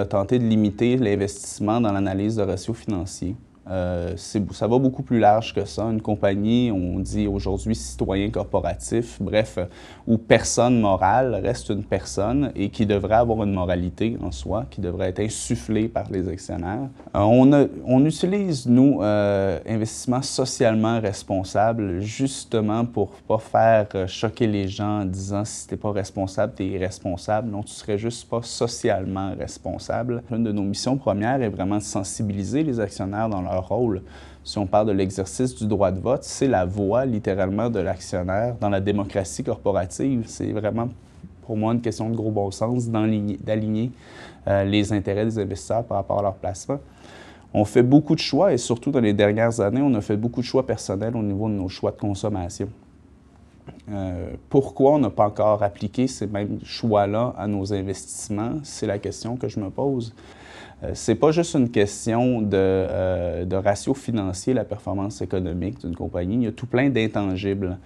a tenté de limiter l'investissement dans l'analyse de ratios financiers. Ça va beaucoup plus large que ça. Une compagnie, on dit aujourd'hui citoyen corporatif, bref, où personne morale reste une personne et qui devrait avoir une moralité en soi, qui devrait être insufflée par les actionnaires. On utilise, nous, investissement socialement responsable, justement pour ne pas faire choquer les gens en disant si tu n'es pas responsable, tu es irresponsable. Non, tu ne serais juste pas socialement responsable. Une de nos missions premières est vraiment de sensibiliser les actionnaires dans leur rôle. Si on parle de l'exercice du droit de vote, c'est la voix, littéralement, de l'actionnaire dans la démocratie corporative. C'est vraiment, pour moi, une question de gros bon sens d'aligner les intérêts des investisseurs par rapport à leur placement. On fait beaucoup de choix et surtout dans les dernières années, on a fait beaucoup de choix personnels au niveau de nos choix de consommation. Pourquoi on n'a pas encore appliqué ces mêmes choix-là à nos investissements? C'est la question que je me pose. C'est pas juste une question de ratio financier, la performance économique d'une compagnie. Il y a tout plein d'intangibles.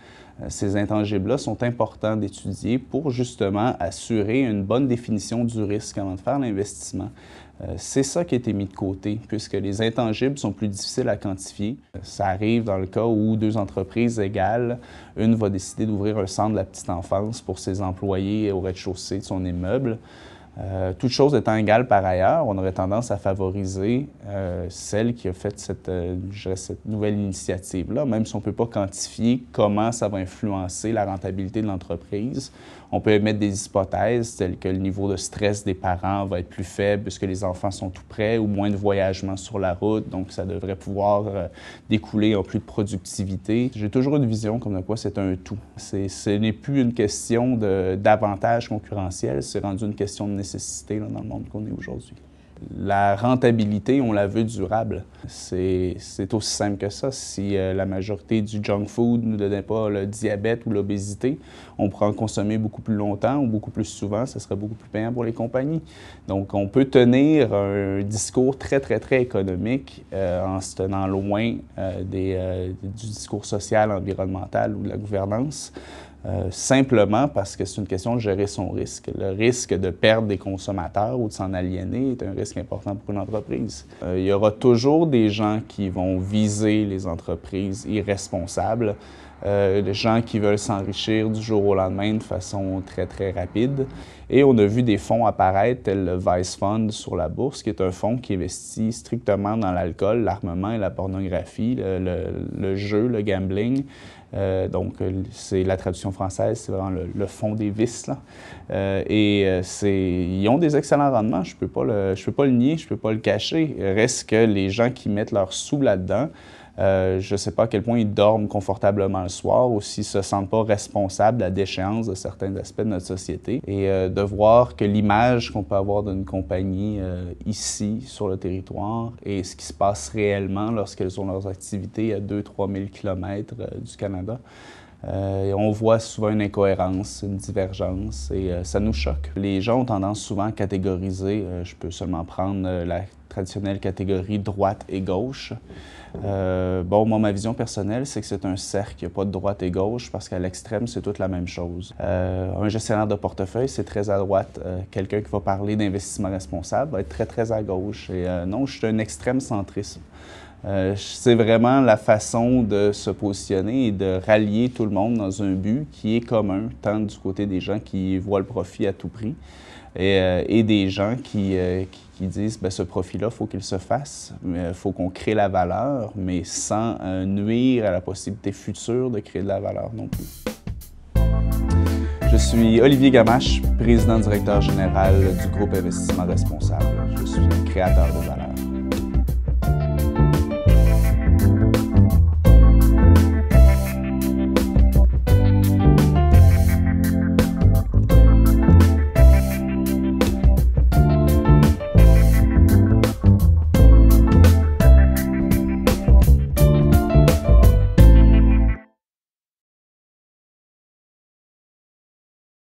Ces intangibles-là sont importants d'étudier pour justement assurer une bonne définition du risque avant de faire l'investissement. C'est ça qui a été mis de côté, puisque les intangibles sont plus difficiles à quantifier. Ça arrive dans le cas où deux entreprises égales, une va décider d'ouvrir un centre de la petite enfance pour ses employés au rez-de-chaussée de son immeuble. Toutes choses étant égales par ailleurs, on aurait tendance à favoriser celle qui a fait cette nouvelle initiative-là, même si on ne peut pas quantifier comment ça va influencer la rentabilité de l'entreprise. On peut émettre des hypothèses telles que le niveau de stress des parents va être plus faible puisque les enfants sont tout près ou moins de voyagement sur la route, donc ça devrait pouvoir découler en plus de productivité. J'ai toujours une vision comme de quoi c'est un tout. Ce n'est plus une question d'avantage concurrentiel, c'est rendu une question de nécessité là, dans le monde qu'on est aujourd'hui. La rentabilité, on la veut durable. C'est aussi simple que ça. Si la majorité du junk food ne nous donnait pas le diabète ou l'obésité, on pourrait en consommer beaucoup plus longtemps ou beaucoup plus souvent. Ça serait beaucoup plus payant pour les compagnies. Donc, on peut tenir un discours très, très, très économique en se tenant loin du discours social, environnemental ou de la gouvernance. Simplement parce que c'est une question de gérer son risque. Le risque de perdre des consommateurs ou de s'en aliéner est un risque important pour une entreprise. Il y aura toujours des gens qui vont viser les entreprises irresponsables, des gens qui veulent s'enrichir du jour au lendemain de façon très, très rapide. Et on a vu des fonds apparaître, tel le Vice Fund sur la bourse, qui est un fonds qui investit strictement dans l'alcool, l'armement et la pornographie, le jeu, le gambling. Donc, c'est la traduction française, c'est vraiment le fond des vices, là. Ils ont des excellents rendements, je peux pas le nier, je peux pas le cacher. Reste que les gens qui mettent leurs sous là-dedans, je ne sais pas à quel point ils dorment confortablement le soir ou s'ils ne se sentent pas responsables de la déchéance de certains aspects de notre société. Et de voir que l'image qu'on peut avoir d'une compagnie ici, sur le territoire, et ce qui se passe réellement lorsqu'elles ont leurs activités à 2-3 000 km du Canada, on voit souvent une incohérence, une divergence, et ça nous choque. Les gens ont tendance souvent à catégoriser, je peux seulement prendre la traditionnelle catégorie droite et gauche. Moi, ma vision personnelle, c'est que c'est un cercle, il n'y a pas de droite et gauche, parce qu'à l'extrême, c'est toute la même chose. Un gestionnaire de portefeuille, c'est très à droite. Quelqu'un qui va parler d'investissement responsable va être très, très à gauche. Et non, je suis un extrême centrisme. C'est vraiment la façon de se positionner et de rallier tout le monde dans un but qui est commun, tant du côté des gens qui voient le profit à tout prix et des gens qui disent ce profit-là, il faut qu'il se fasse, il faut qu'on crée la valeur, mais sans nuire à la possibilité future de créer de la valeur non plus. Je suis Olivier Gamache, président-directeur général du groupe Investissement Responsable. Je suis un créateur de valeur.